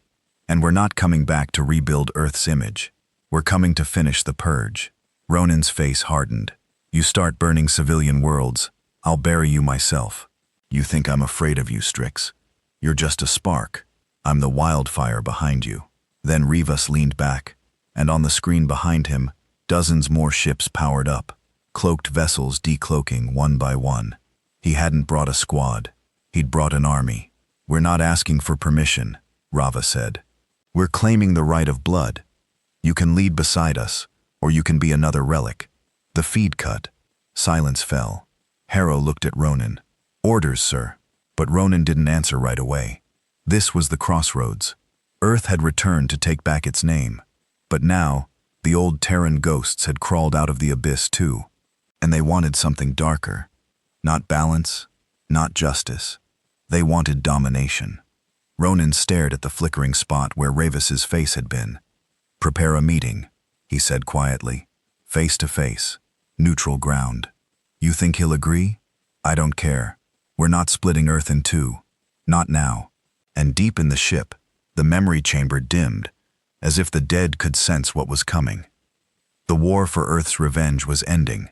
And we're not coming back to rebuild Earth's image. We're coming to finish the purge. Ronan's face hardened. You start burning civilian worlds, I'll bury you myself. You think I'm afraid of you, Strix. You're just a spark. I'm the wildfire behind you. Then Rivas leaned back, and on the screen behind him, dozens more ships powered up, cloaked vessels decloaking one by one. He hadn't brought a squad. He'd brought an army. We're not asking for permission, Rava said. We're claiming the right of blood. You can lead beside us, or you can be another relic. The feed cut. Silence fell. Harrow looked at Ronan. Orders, sir. But Ronan didn't answer right away. This was the crossroads. Earth had returned to take back its name. But now, the old Terran ghosts had crawled out of the abyss too. And they wanted something darker. Not balance, not justice. They wanted domination. Ronan stared at the flickering spot where Ravis's face had been. "Prepare a meeting," he said quietly. "Face to face. Neutral ground. You think he'll agree? I don't care. We're not splitting Earth in two. Not now." And deep in the ship, the memory chamber dimmed, as if the dead could sense what was coming. The war for Earth's revenge was ending,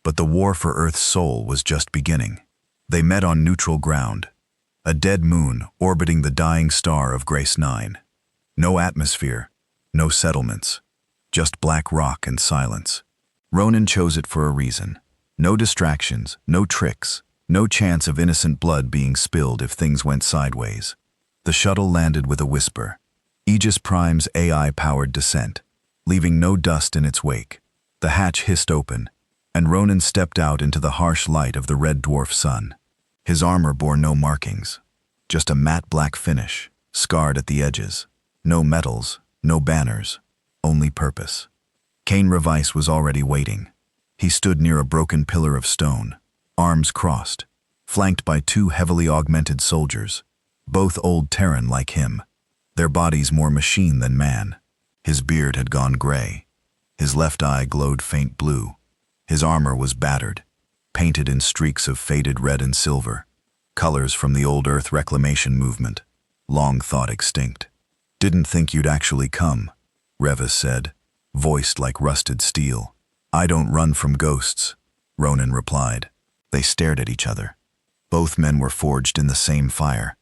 but the war for Earth's soul was just beginning. They met on neutral ground, a dead moon orbiting the dying star of Grace 9. No atmosphere, no settlements, just black rock and silence. Ronan chose it for a reason. No distractions, no tricks, no chance of innocent blood being spilled if things went sideways. The shuttle landed with a whisper. Aegis Prime's AI-powered descent, leaving no dust in its wake. The hatch hissed open, and Ronan stepped out into the harsh light of the red dwarf sun. His armor bore no markings, just a matte black finish, scarred at the edges. No medals, no banners, only purpose. Cain Revice was already waiting. He stood near a broken pillar of stone, arms crossed, flanked by two heavily augmented soldiers, both old Terran like him, their bodies more machine than man. His beard had gone gray. His left eye glowed faint blue. His armor was battered, painted in streaks of faded red and silver, colors from the old Earth reclamation movement, long thought extinct. "Didn't think you'd actually come," Revis said, voiced like rusted steel. "I don't run from ghosts," Ronan replied. They stared at each other. Both men were forged in the same fire.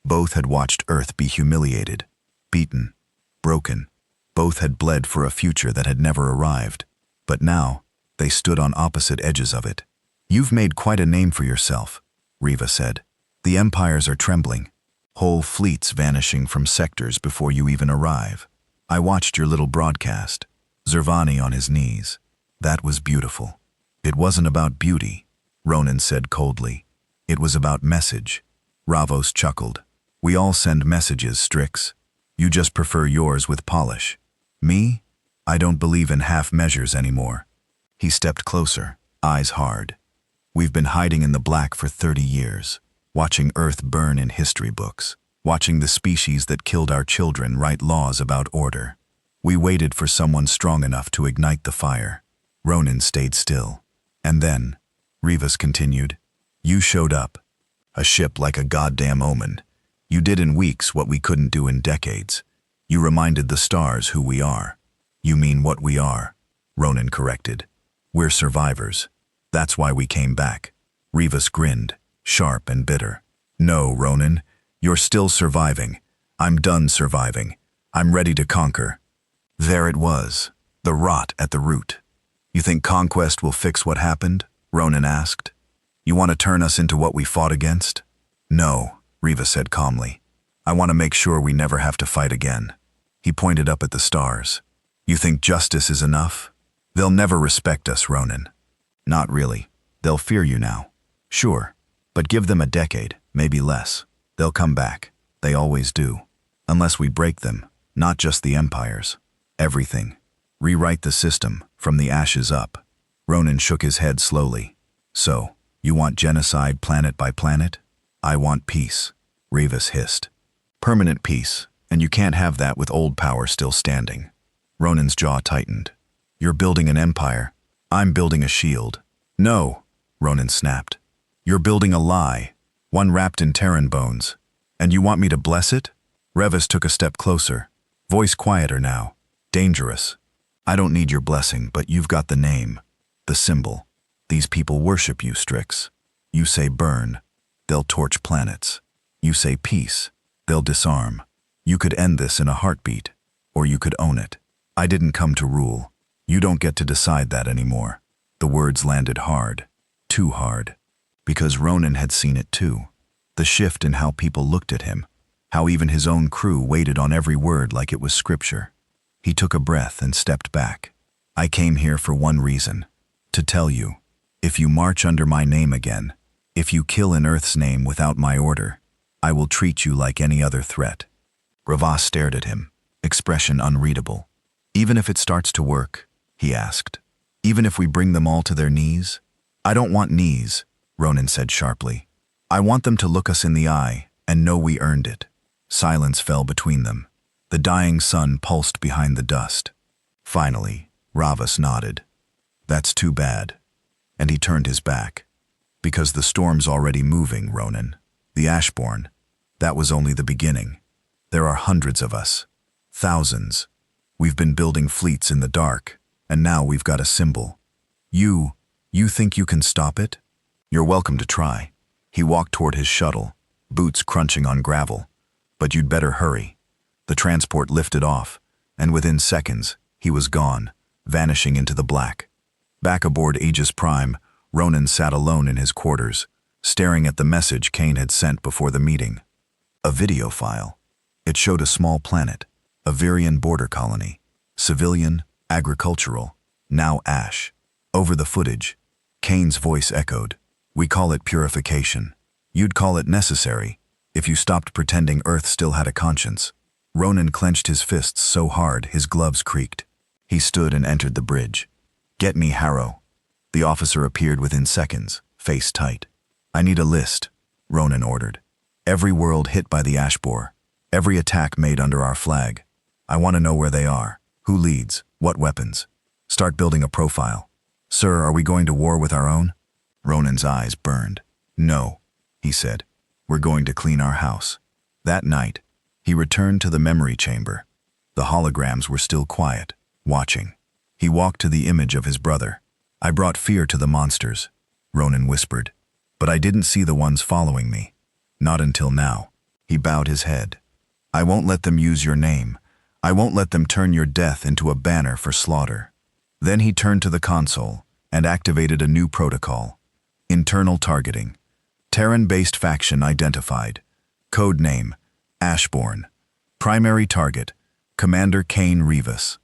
Both had watched Earth be humiliated, beaten, broken. Both had bled for a future that had never arrived. But now, they stood on opposite edges of it. "You've made quite a name for yourself," Riva said. "The empires are trembling. Whole fleets vanishing from sectors before you even arrive. I watched your little broadcast. Zervani on his knees. That was beautiful." "It wasn't about beauty," Ronan said coldly. "It was about message." Ravos chuckled. "We all send messages, Strix. You just prefer yours with polish. Me? I don't believe in half measures anymore." He stepped closer, eyes hard. "We've been hiding in the black for 30 years, watching Earth burn in history books, watching the species that killed our children write laws about order. We waited for someone strong enough to ignite the fire." Ronan stayed still. "And then," Rivas continued, "you showed up. A ship like a goddamn omen. You did in weeks what we couldn't do in decades. You reminded the stars who we are." "You mean what we are," Ronan corrected. "We're survivors. That's why we came back." Rivas grinned, sharp and bitter. "No, Ronan, you're still surviving. I'm done surviving. I'm ready to conquer." There it was, the rot at the root. "You think conquest will fix what happened?" Ronan asked. "You want to turn us into what we fought against?" "No," Riva said calmly. "I want to make sure we never have to fight again." He pointed up at the stars. "You think justice is enough? They'll never respect us, Ronan." "Not really. They'll fear you now." "Sure, but give them a decade, maybe less. They'll come back. They always do. Unless we break them, not just the empires. Everything. Rewrite the system, from the ashes up." Ronan shook his head slowly. "So, you want genocide planet by planet?" "I want peace," Rivas hissed. "Permanent peace, and you can't have that with old power still standing." Ronan's jaw tightened. "You're building an empire. I'm building a shield." "No," Ronan snapped. "You're building a lie, one wrapped in Terran bones. And you want me to bless it?" Revis took a step closer, voice quieter now. "Dangerous. I don't need your blessing, but you've got the name, the symbol. These people worship you, Strix. You say burn, they'll torch planets. You say peace, they'll disarm. You could end this in a heartbeat, or you could own it. I didn't come to rule. You don't get to decide that anymore." The words landed hard, too hard, because Ronan had seen it too. The shift in how people looked at him, how even his own crew waited on every word like it was scripture. He took a breath and stepped back. "I came here for one reason, to tell you, if you march under my name again, If you kill in Earth's name without my order, I will treat you like any other threat. Ravas stared at him, expression unreadable. Even if it starts to work, he asked. Even if we bring them all to their knees? I don't want knees, Ronan said sharply. I want them to look us in the eye and know we earned it. Silence fell between them. The dying sun pulsed behind the dust. Finally, Ravas nodded. That's too bad. And he turned his back. Because the storm's already moving, Ronan. The Ashborn. That was only the beginning. There are hundreds of us. Thousands. We've been building fleets in the dark, and now we've got a symbol. You think you can stop it? You're welcome to try. He walked toward his shuttle, boots crunching on gravel. But you'd better hurry. The transport lifted off, and within seconds, he was gone, vanishing into the black. Back aboard Aegis Prime, Ronan sat alone in his quarters, staring at the message Kane had sent before the meeting. A video file. It showed a small planet, a Virian border colony, civilian, agricultural, now ash. Over the footage, Kane's voice echoed. We call it purification. You'd call it necessary, if you stopped pretending Earth still had a conscience. Ronan clenched his fists so hard his gloves creaked. He stood and entered the bridge. Get me Harrow. The officer appeared within seconds, face tight. I need a list, Ronan ordered. Every world hit by the Ashbor. Every attack made under our flag. I want to know where they are, who leads, what weapons. Start building a profile. Sir, are we going to war with our own? Ronan's eyes burned. No, he said. We're going to clean our house. That night, he returned to the memory chamber. The holograms were still quiet, watching. He walked to the image of his brother. I brought fear to the monsters, Ronan whispered. But I didn't see the ones following me. Not until now. He bowed his head. I won't let them use your name. I won't let them turn your death into a banner for slaughter. Then he turned to the console and activated a new protocol. Internal targeting. Terran-based faction identified. Code name, Ashborn. Primary target, Commander Kane Rivas.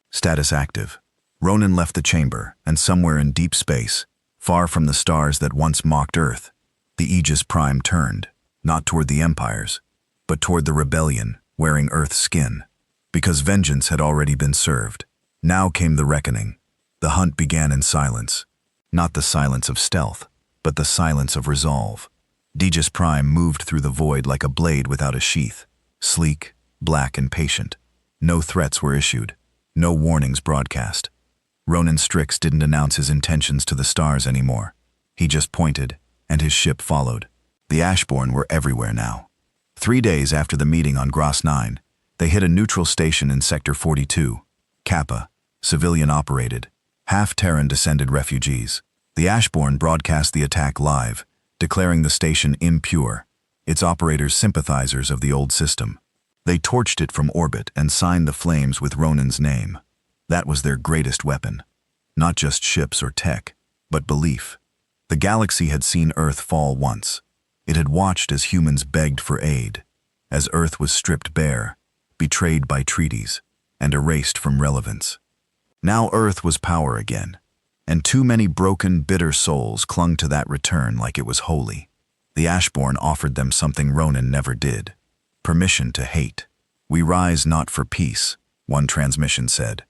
Status active. Ronan left the chamber, and somewhere in deep space, far from the stars that once mocked Earth, the Aegis Prime turned, not toward the empires, but toward the rebellion wearing Earth's skin. Because vengeance had already been served. Now came the reckoning. The hunt began in silence. Not the silence of stealth, but the silence of resolve. Aegis Prime moved through the void like a blade without a sheath, sleek, black, and patient. No threats were issued, no warnings broadcast. Ronan Strix didn't announce his intentions to the stars anymore. He just pointed, and his ship followed. The Ashborn were everywhere now. 3 days after the meeting on Gross 9, they hit a neutral station in Sector 42, Kappa, civilian-operated, half-Terran-descended refugees. The Ashborn broadcast the attack live, declaring the station impure, its operators sympathizers of the old system. They torched it from orbit and signed the flames with Ronan's name. That was their greatest weapon. Not just ships or tech, but belief. The galaxy had seen Earth fall once. It had watched as humans begged for aid, as Earth was stripped bare, betrayed by treaties, and erased from relevance. Now Earth was power again, and too many broken, bitter souls clung to that return like it was holy. The Ashborn offered them something Ronan never did. Permission to hate. We rise not for peace, one transmission said,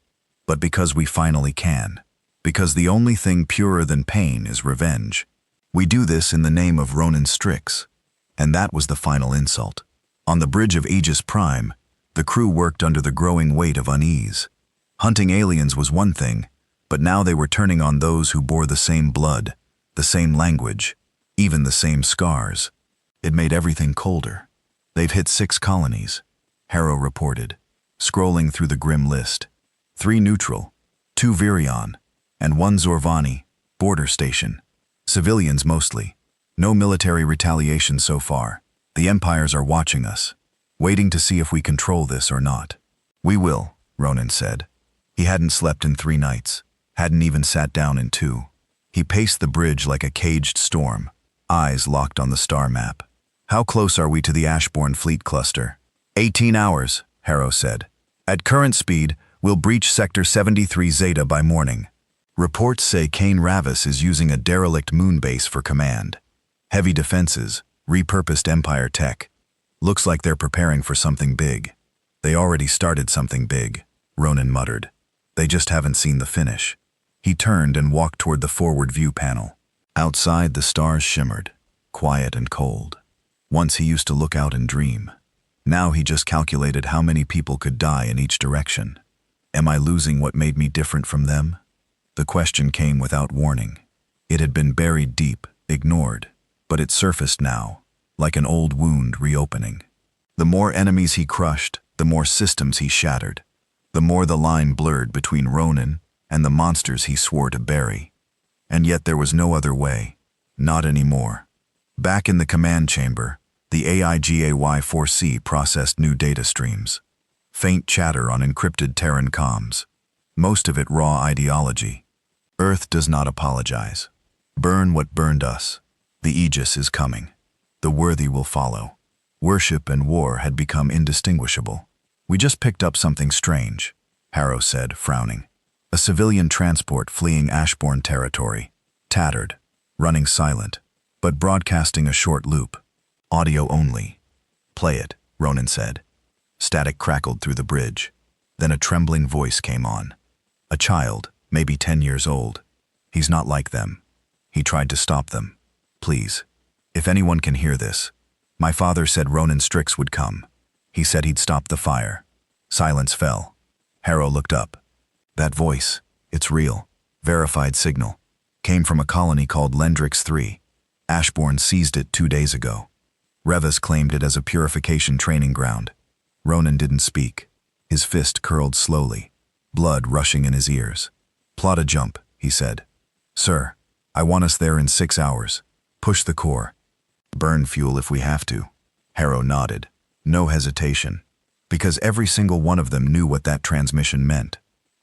but because we finally can. Because the only thing purer than pain is revenge. We do this in the name of Ronan Strix. And that was the final insult. On the bridge of Aegis Prime, the crew worked under the growing weight of unease. Hunting aliens was one thing, but now they were turning on those who bore the same blood, the same language, even the same scars. It made everything colder. They've hit 6 colonies, Harrow reported, scrolling through the grim list. 3 neutral, 2 Virion, and 1 Zorvani, border station. Civilians mostly. No military retaliation so far. The empires are watching us, waiting to see if we control this or not. We will, Ronan said. He hadn't slept in 3 nights, hadn't even sat down in 2. He paced the bridge like a caged storm, eyes locked on the star map. How close are we to the Ashborn fleet cluster? 18 hours, Harrow said. At current speed, we'll breach Sector 73 Zeta by morning. Reports say Kane Ravis is using a derelict moon base for command. Heavy defenses, repurposed Empire tech. Looks like they're preparing for something big. They already started something big, Ronan muttered. They just haven't seen the finish. He turned and walked toward the forward view panel. Outside, the stars shimmered, quiet and cold. Once he used to look out and dream. Now he just calculated how many people could die in each direction. Am I losing what made me different from them? The question came without warning. It had been buried deep, ignored, but it surfaced now, like an old wound reopening. The more enemies he crushed, the more systems he shattered. The more the line blurred between Ronan and the monsters he swore to bury. And yet there was no other way. Not anymore. Back in the command chamber, the HFY-4C processed new data streams. Faint chatter on encrypted Terran comms. Most of it raw ideology. Earth does not apologize. Burn what burned us. The Aegis is coming. The worthy will follow. Worship and war had become indistinguishable. We just picked up something strange, Harrow said, frowning. A civilian transport fleeing Ashbourne territory. Tattered, running silent, but broadcasting a short loop. Audio only. Play it, Ronan said. Static crackled through the bridge. Then a trembling voice came on. A child, maybe 10 years old. He's not like them. He tried to stop them. Please, if anyone can hear this. My father said Ronan Strix would come. He said he'd stop the fire. Silence fell. Harrow looked up. That voice, it's real. Verified signal. Came from a colony called Lendrix 3. Ashbourne seized it 2 days ago. Revis claimed it as a purification training ground. Ronan didn't speak. His fist curled slowly, blood rushing in his ears. Plot a jump, he said. Sir, I want us there in 6 hours. Push the core. Burn fuel if we have to. Harrow nodded. No hesitation. Because every single one of them knew what that transmission meant.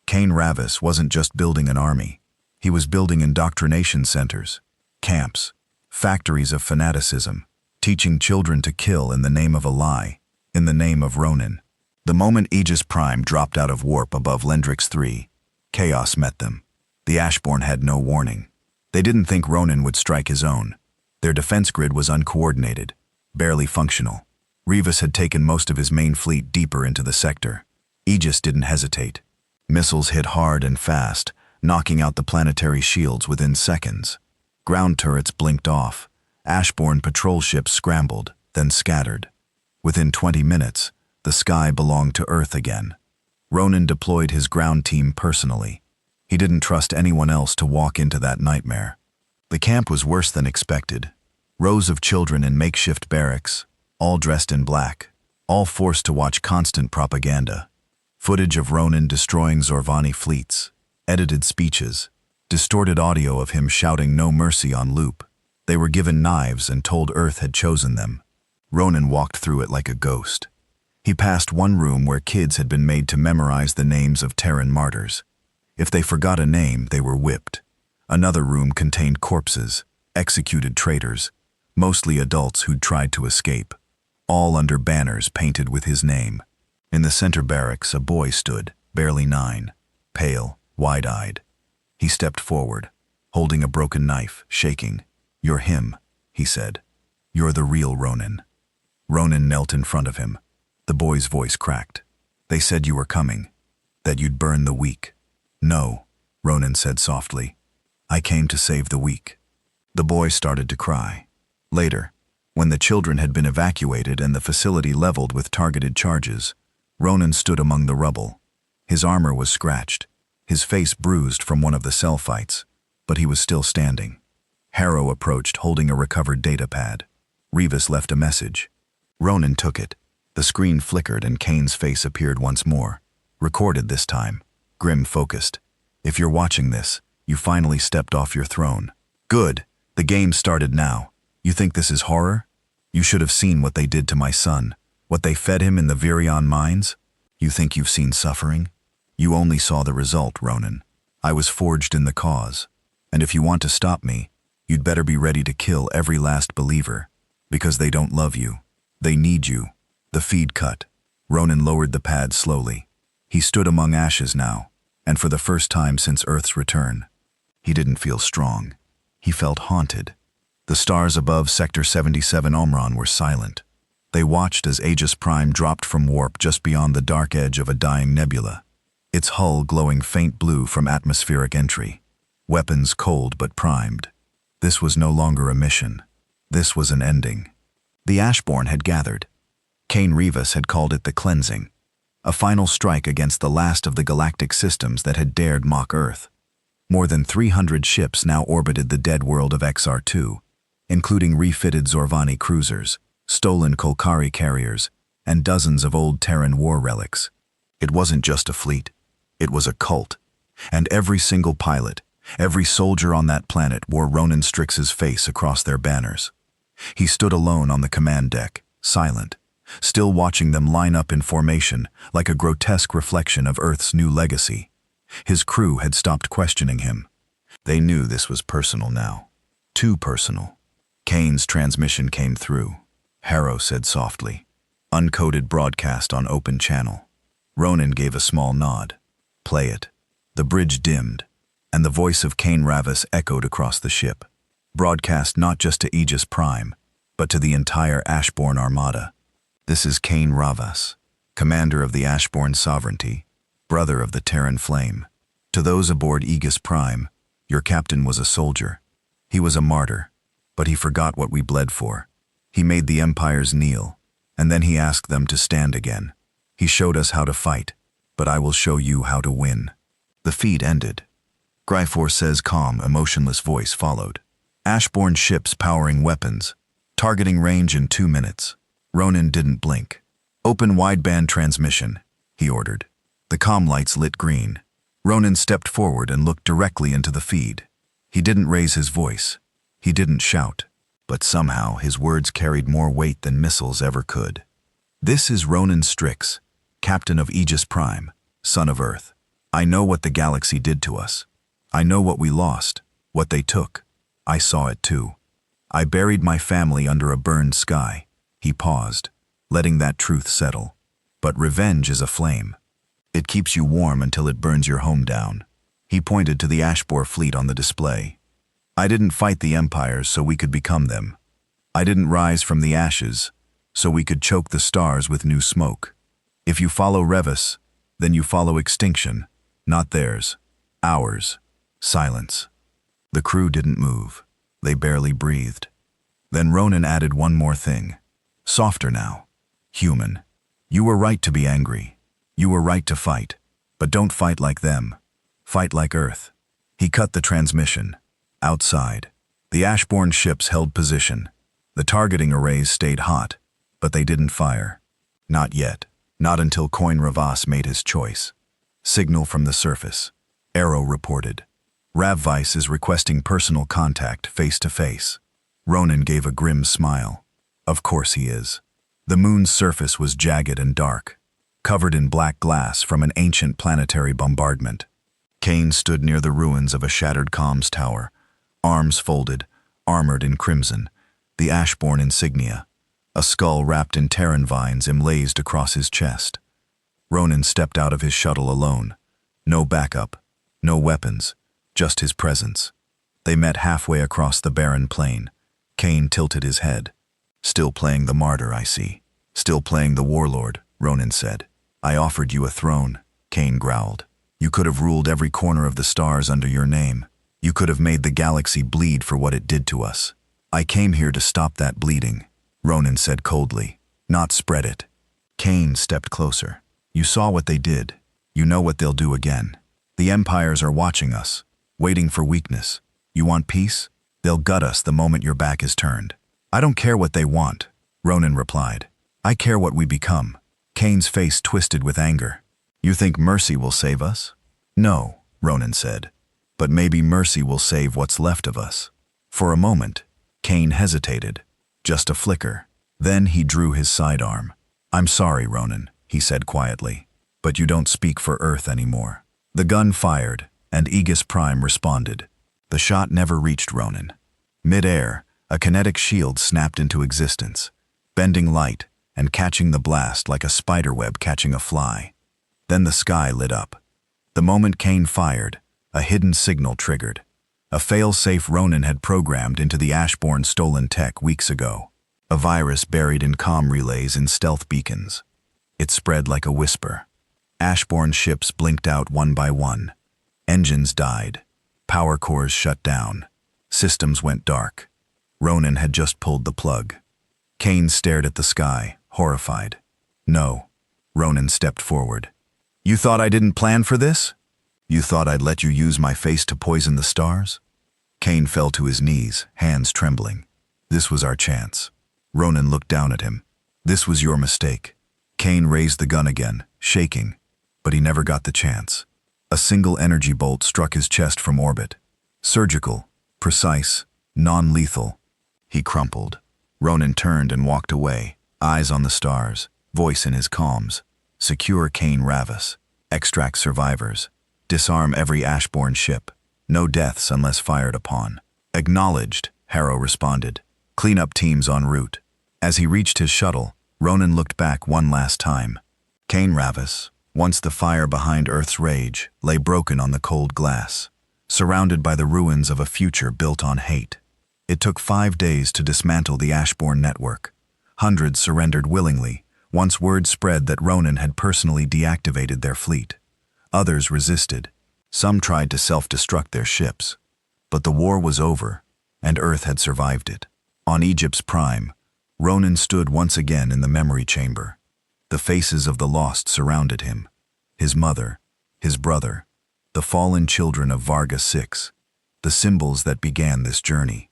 Cain Ravis wasn't just building an army. He was building indoctrination centers, camps, factories of fanaticism, teaching children to kill in the name of a lie, in the name of Ronan. The moment Aegis Prime dropped out of warp above Lendrix 3, chaos met them. The Ashbourne had no warning. They didn't think Ronan would strike his own. Their defense grid was uncoordinated, barely functional. Rivas had taken most of his main fleet deeper into the sector. Aegis didn't hesitate. Missiles hit hard and fast, knocking out the planetary shields within seconds. Ground turrets blinked off. Ashbourne patrol ships scrambled, then scattered. Within 20 minutes, the sky belonged to Earth again. Ronan deployed his ground team personally. He didn't trust anyone else to walk into that nightmare. The camp was worse than expected. Rows of children in makeshift barracks, all dressed in black, all forced to watch constant propaganda. Footage of Ronan destroying Zorvani fleets, edited speeches, distorted audio of him shouting no mercy on loop. They were given knives and told Earth had chosen them. Ronan walked through it like a ghost. He passed one room where kids had been made to memorize the names of Terran martyrs. If they forgot a name, they were whipped. Another room contained corpses, executed traitors, mostly adults who'd tried to escape, all under banners painted with his name. In the center barracks, a boy stood, barely 9, pale, wide-eyed. He stepped forward, holding a broken knife, shaking. You're him, he said. You're the real Ronan. Ronan knelt in front of him. The boy's voice cracked. They said you were coming, that you'd burn the weak. No, Ronan said softly. I came to save the weak. The boy started to cry. Later, when the children had been evacuated and the facility leveled with targeted charges, Ronan stood among the rubble. His armor was scratched, his face bruised from one of the cell fights, but he was still standing. Harrow approached holding a recovered data pad. Rivas left a message. Ronan took it. The screen flickered and Kane's face appeared once more. Recorded this time. Grim focused. If you're watching this, you finally stepped off your throne. Good. The game started now. You think this is horror? You should have seen what they did to my son, what they fed him in the Virion mines. You think you've seen suffering? You only saw the result, Ronan. I was forged in the cause. And if you want to stop me, you'd better be ready to kill every last believer, because they don't love you. They need you. The feed cut. Ronan lowered the pad slowly. He stood among ashes now, and for the first time since Earth's return. He didn't feel strong. He felt haunted. The stars above Sector 77 Omron were silent. They watched as Aegis Prime dropped from warp just beyond the dark edge of a dying nebula, its hull glowing faint blue from atmospheric entry. Weapons cold but primed. This was no longer a mission. This was an ending. The Ashborn had gathered. Cain Rivas had called it the cleansing, a final strike against the last of the galactic systems that had dared mock Earth. More than 300 ships now orbited the dead world of XR2, including refitted Zorvani cruisers, stolen Kolkari carriers, and dozens of old Terran war relics. It wasn't just a fleet. It was a cult. And every single pilot, every soldier on that planet wore Ronan Strix's face across their banners. He stood alone on the command deck, silent, still watching them line up in formation like a grotesque reflection of Earth's new legacy. His crew had stopped questioning him. They knew this was personal now. Too personal. Cain's transmission came through. Harrow said softly. Uncoded broadcast on open channel. Ronan gave a small nod. Play it. The bridge dimmed, and the voice of Cain Rivas echoed across the ship. Broadcast not just to Aegis Prime, but to the entire Ashborn armada. This is Cain Rivas, commander of the Ashborn sovereignty, brother of the Terran Flame. To those aboard Aegis Prime, your captain was a soldier. He was a martyr, but he forgot what we bled for. He made the empires kneel, and then he asked them to stand again. He showed us how to fight, but I will show you how to win. The feed ended. Gryphor says calm, emotionless voice followed. Ashborn ships powering weapons, targeting range in 2 minutes. Ronan didn't blink. Open wideband transmission, he ordered. The comm lights lit green. Ronan stepped forward and looked directly into the feed. He didn't raise his voice. He didn't shout. But somehow his words carried more weight than missiles ever could. This is Ronan Strix, captain of Aegis Prime, son of Earth. I know what the galaxy did to us. I know what we lost, what they took. I saw it too. I buried my family under a burned sky. He paused, letting that truth settle. But revenge is a flame. It keeps you warm until it burns your home down. He pointed to the Ashbor fleet on the display. I didn't fight the empires so we could become them. I didn't rise from the ashes so we could choke the stars with new smoke. If you follow Revis, then you follow extinction, not theirs, ours. Silence. The crew didn't move. They barely breathed. Then Ronan added one more thing. Softer now. Human. You were right to be angry. You were right to fight. But don't fight like them. Fight like Earth. He cut the transmission. Outside, the Ashborn ships held position. The targeting arrays stayed hot, but they didn't fire. Not yet. Not until Cain Rivas made his choice. Signal from the surface. Arrow reported. Ravvice is requesting personal contact face to face. Ronan gave a grim smile. Of course he is. The moon's surface was jagged and dark, covered in black glass from an ancient planetary bombardment. Cain stood near the ruins of a shattered comms tower, arms folded, armored in crimson, the Ashborn insignia, a skull wrapped in Terran vines emblazed across his chest. Ronan stepped out of his shuttle alone. No backup, no weapons, just his presence. They met halfway across the barren plain. Cain tilted his head. Still playing the martyr, I see. Still playing the warlord, Ronan said. I offered you a throne, Cain growled. You could have ruled every corner of the stars under your name. You could have made the galaxy bleed for what it did to us. I came here to stop that bleeding, Ronan said coldly, not spread it. Cain stepped closer. You saw what they did. You know what they'll do again. The empires are watching us, waiting for weakness. You want peace? They'll gut us the moment your back is turned. I don't care what they want, Ronan replied. I care what we become. Cain's face twisted with anger. You think mercy will save us? No, Ronan said. But maybe mercy will save what's left of us. For a moment, Cain hesitated. Just a flicker. Then he drew his sidearm. I'm sorry, Ronan, he said quietly. But you don't speak for Earth anymore. The gun fired, and Aegis Prime responded. The shot never reached Ronan. Mid-air, a kinetic shield snapped into existence, bending light and catching the blast like a spiderweb catching a fly. Then the sky lit up. The moment Cain fired, a hidden signal triggered. A fail-safe Ronan had programmed into the Ashborn stolen tech weeks ago. A virus buried in comm relays and stealth beacons. It spread like a whisper. Ashborn ships blinked out one by one. Engines died. Power cores shut down. Systems went dark. Ronan had just pulled the plug. Kane stared at the sky, horrified. No. Ronan stepped forward. You thought I didn't plan for this? You thought I'd let you use my face to poison the stars? Kane fell to his knees, hands trembling. This was our chance. Ronan looked down at him. This was your mistake. Kane raised the gun again, shaking, but he never got the chance. A single energy bolt struck his chest from orbit. Surgical, precise, non-lethal. He crumpled. Ronan turned and walked away, eyes on the stars, voice in his comms. Secure Kane Ravis. Extract survivors. Disarm every Ashborn ship. No deaths unless fired upon. Acknowledged, Harrow responded. Cleanup teams en route. As he reached his shuttle, Ronan looked back one last time. Kane Ravis, once the fire behind Earth's rage, lay broken on the cold glass, surrounded by the ruins of a future built on hate. It took 5 days to dismantle the Ashborn network. Hundreds surrendered willingly, once word spread that Ronan had personally deactivated their fleet. Others resisted. Some tried to self-destruct their ships. But the war was over, and Earth had survived it. On Egypt's prime, Ronan stood once again in the memory chamber. The faces of the lost surrounded him. His mother, his brother, the fallen children of Varga 6, the symbols that began this journey.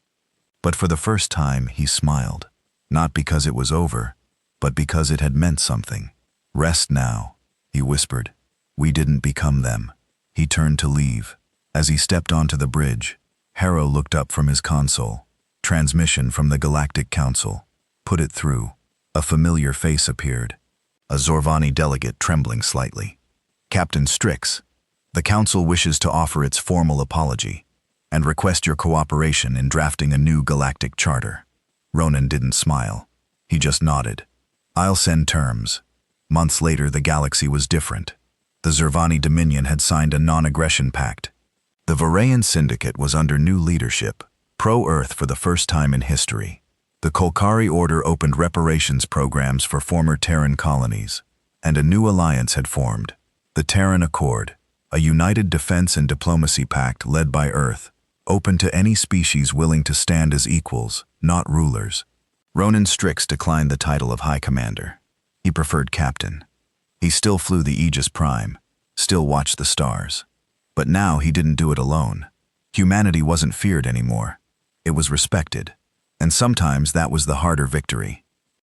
But for the first time, he smiled. Not because it was over, but because it had meant something. Rest now, he whispered. We didn't become them. He turned to leave. As he stepped onto the bridge, Harrow looked up from his console. Transmission from the Galactic Council. Put it through. A familiar face appeared. A Zorvani delegate trembling slightly. Captain Strix, the Council wishes to offer its formal apology and request your cooperation in drafting a new galactic charter. Ronan didn't smile. He just nodded. I'll send terms. Months later, the galaxy was different. The Zervani Dominion had signed a non-aggression pact. The Varayan Syndicate was under new leadership, pro-Earth for the first time in history. The Kolkari Order opened reparations programs for former Terran colonies, and a new alliance had formed, the Terran Accord, a united defense and diplomacy pact led by Earth, open to any species willing to stand as equals, not rulers. Ronan Strix declined the title of High Commander. He preferred Captain. He still flew the Aegis Prime, still watched the stars. But now he didn't do it alone. Humanity wasn't feared anymore. It was respected. And sometimes that was the harder victory.